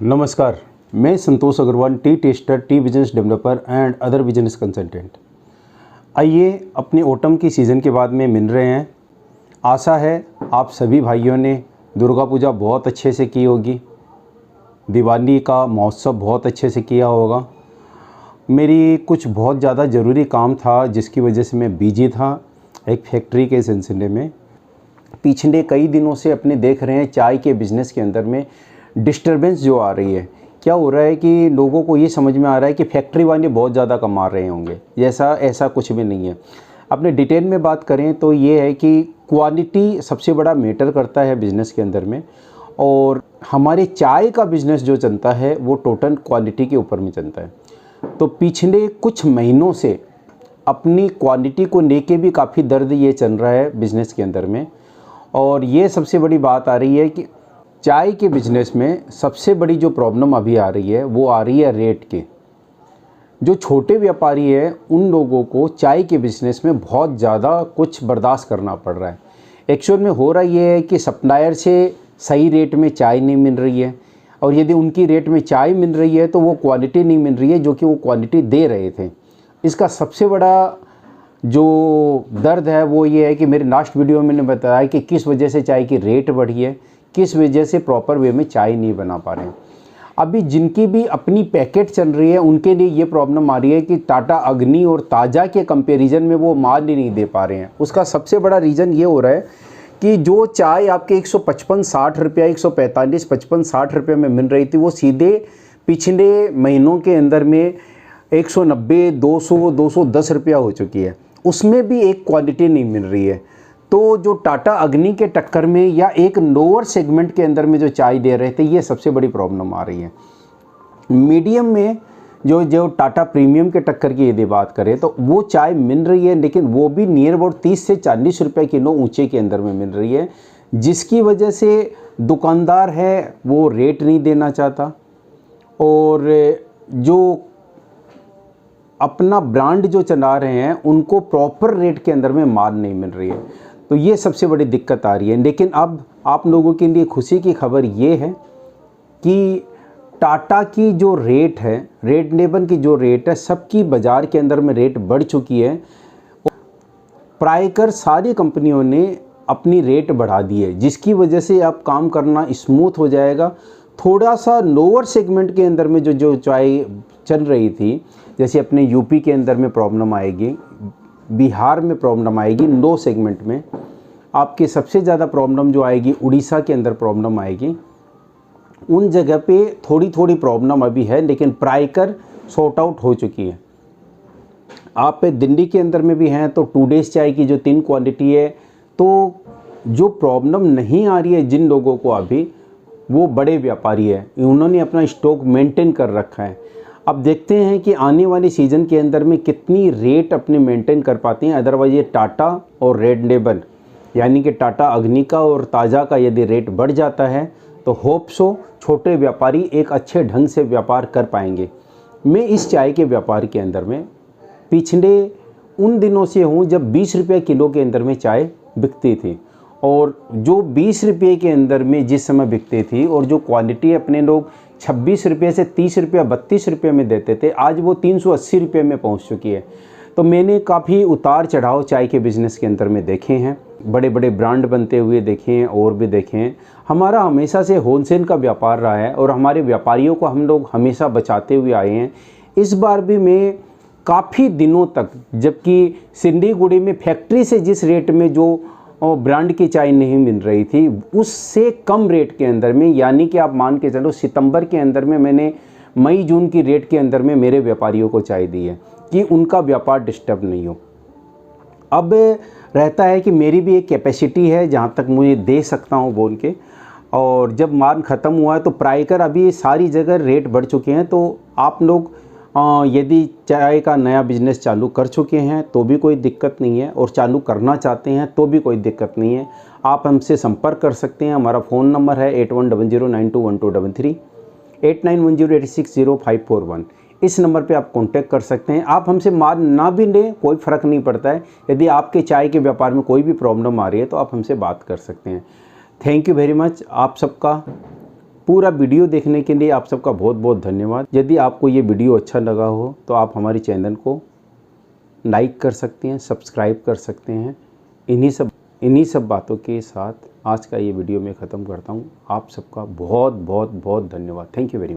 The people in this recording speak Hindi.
नमस्कार, मैं Santosh Agarwal, tea tester, tea business developer and other business consultant. आइए अपने ऑटम की सीज़न के बाद में मिल रहे हैं। आशा है आप सभी भाइयों ने दुर्गा पूजा बहुत अच्छे से की होगी, दिवाली का महोत्सव बहुत अच्छे से किया होगा। मेरी कुछ बहुत ज़्यादा ज़रूरी काम था जिसकी वजह से मैं बिजी था एक फैक्ट्री के सिलसिले में। पिछले कई दिनों से अपने देख रहे हैं चाय के बिज़नेस के अंदर में डिस्टरबेंस जो आ रही है। क्या हो रहा है कि लोगों को ये समझ में आ रहा है कि फैक्ट्री वाले बहुत ज़्यादा कमा रहे होंगे, ऐसा कुछ भी नहीं है। अपने डिटेल में बात करें तो ये है कि क्वालिटी सबसे बड़ा मैटर करता है बिज़नेस के अंदर में, और हमारे चाय का बिज़नेस जो चलता है वो टोटल क्वालिटी के ऊपर में चलता है। तो पिछले कुछ महीनों से अपनी क्वालिटी को लेके भी काफ़ी दर्द ये चल रहा है बिज़नेस के अंदर में। और ये सबसे बड़ी बात आ रही है कि चाय के बिज़नेस में सबसे बड़ी जो प्रॉब्लम अभी आ रही है वो आ रही है रेट की। जो छोटे व्यापारी हैं उन लोगों को चाय के बिज़नेस में बहुत ज़्यादा कुछ बर्दाश्त करना पड़ रहा है। एक्चुअल में हो रहा ये है कि सप्लायर से सही रेट में चाय नहीं मिल रही है, और यदि उनकी रेट में चाय मिल रही है तो वो क्वालिटी नहीं मिल रही है जो कि वो क्वालिटी दे रहे थे। इसका सबसे बड़ा जो दर्द है वो ये है कि मेरे लास्ट वीडियो में मैंने बताया कि किस वजह से चाय की रेट बढ़ी है, किस वजह से प्रॉपर वे में चाय नहीं बना पा रहे हैं। अभी जिनकी भी अपनी पैकेट चल रही है उनके लिए ये प्रॉब्लम आ रही है कि टाटा अग्नि और ताज़ा के कंपैरिजन में वो माल ही नहीं दे पा रहे हैं। उसका सबसे बड़ा रीज़न ये हो रहा है कि जो चाय आपके 155-60 रुपया, 145-55-60 रुपये में मिल रही थी वो सीधे पिछले महीनों के अंदर में 190, 200, 210 रुपया हो चुकी है। उसमें भी एक क्वालिटी नहीं मिल रही है। तो जो टाटा अग्नि के टक्कर में या एक लोअर सेगमेंट के अंदर में जो चाय दे रहे थे, ये सबसे बड़ी प्रॉब्लम आ रही है। मीडियम में जो टाटा प्रीमियम के टक्कर की यदि बात करें तो वो चाय मिल रही है, लेकिन वो भी नियर अबाउट 30 से 40 रुपये किलो ऊंचे के अंदर में मिल रही है, जिसकी वजह से दुकानदार है वो रेट नहीं देना चाहता, और जो अपना ब्रांड जो चला रहे हैं उनको प्रॉपर रेट के अंदर में माल नहीं मिल रही है। तो ये सबसे बड़ी दिक्कत आ रही है। लेकिन अब आप लोगों के लिए खुशी की खबर ये है कि टाटा की जो रेट है, रेड लेबल की जो रेट है, सबकी बाज़ार के अंदर में रेट बढ़ चुकी है। प्रायकर सारी कंपनियों ने अपनी रेट बढ़ा दी है, जिसकी वजह से अब काम करना स्मूथ हो जाएगा। थोड़ा सा लोअर सेगमेंट के अंदर में जो चाय चल रही थी, जैसे अपने यूपी के अंदर में प्रॉब्लम आएगी, बिहार में प्रॉब्लम आएगी, लो सेगमेंट में आपकी सबसे ज़्यादा प्रॉब्लम जो आएगी उड़ीसा के अंदर प्रॉब्लम आएगी। उन जगह पे थोड़ी थोड़ी प्रॉब्लम अभी है, लेकिन प्रायकर सॉर्ट आउट हो चुकी है। आप दिल्ली के अंदर में भी हैं तो 2 डेज़ चाय की जो 3 क्वालिटी है, तो जो प्रॉब्लम नहीं आ रही है जिन लोगों को अभी, वो बड़े व्यापारी है, उन्होंने अपना स्टॉक मेंटेन कर रखा है। अब देखते हैं कि आने वाले सीज़न के अंदर में कितनी रेट अपने मेंटेन कर पाते हैं। अदरवाइज ये टाटा और रेड लेबल यानी कि टाटा अग्नि का और ताज़ा का यदि रेट बढ़ जाता है तो होप सो छोटे व्यापारी एक अच्छे ढंग से व्यापार कर पाएंगे। मैं इस चाय के व्यापार के अंदर में पिछले उन दिनों से हूँ जब 20 रुपये किलो के अंदर में चाय बिकती थी, और जो 20 रुपये के अंदर में जिस समय बिकती थी और जो क्वालिटी अपने लोग 26 रुपये से 30 रुपये 32 रुपये में देते थे, आज वो 380 रुपये में पहुंच चुकी है। तो मैंने काफ़ी उतार चढ़ाव चाय के बिज़नेस के अंदर में देखे हैं, बड़े बड़े ब्रांड बनते हुए देखे हैं और भी देखे हैं। हमारा हमेशा से होलसेल का व्यापार रहा है और हमारे व्यापारियों को हम लोग हमेशा बचाते हुए आए हैं। इस बार भी मैं काफ़ी दिनों तक, जबकि सिल्लीगुड़ी में फैक्ट्री से जिस रेट में जो ब्रांड की चाय नहीं मिल रही थी, उससे कम रेट के अंदर में, यानी कि आप मान के चलो सितंबर के अंदर में मैंने मई जून की रेट के अंदर में मेरे व्यापारियों को चाय दी है कि उनका व्यापार डिस्टर्ब नहीं हो। अब रहता है कि मेरी भी एक कैपेसिटी है जहाँ तक मुझे दे सकता हूँ बोल के, और जब माल ख़त्म हुआ है तो प्रायकर अभी सारी जगह रेट बढ़ चुके हैं। तो आप लोग यदि चाय का नया बिज़नेस चालू कर चुके हैं तो भी कोई दिक्कत नहीं है, और चालू करना चाहते हैं तो भी कोई दिक्कत नहीं है। आप हमसे संपर्क कर सकते हैं। हमारा फ़ोन नंबर है 8100921233, 8910860541। इस नंबर पे आप कांटेक्ट कर सकते हैं। आप हमसे माल ना भी लें कोई फ़र्क नहीं पड़ता है। यदि आपके चाय के व्यापार में कोई भी प्रॉब्लम आ रही है तो आप हमसे बात कर सकते हैं। थैंक यू वेरी मच आप सबका। पूरा वीडियो देखने के लिए आप सबका बहुत बहुत धन्यवाद। यदि आपको ये वीडियो अच्छा लगा हो तो आप हमारे चैनल को लाइक कर सकते हैं, सब्सक्राइब कर सकते हैं। इन्हीं सब बातों के साथ आज का ये वीडियो मैं ख़त्म करता हूँ। आप सबका बहुत बहुत बहुत धन्यवाद। Thank you very much.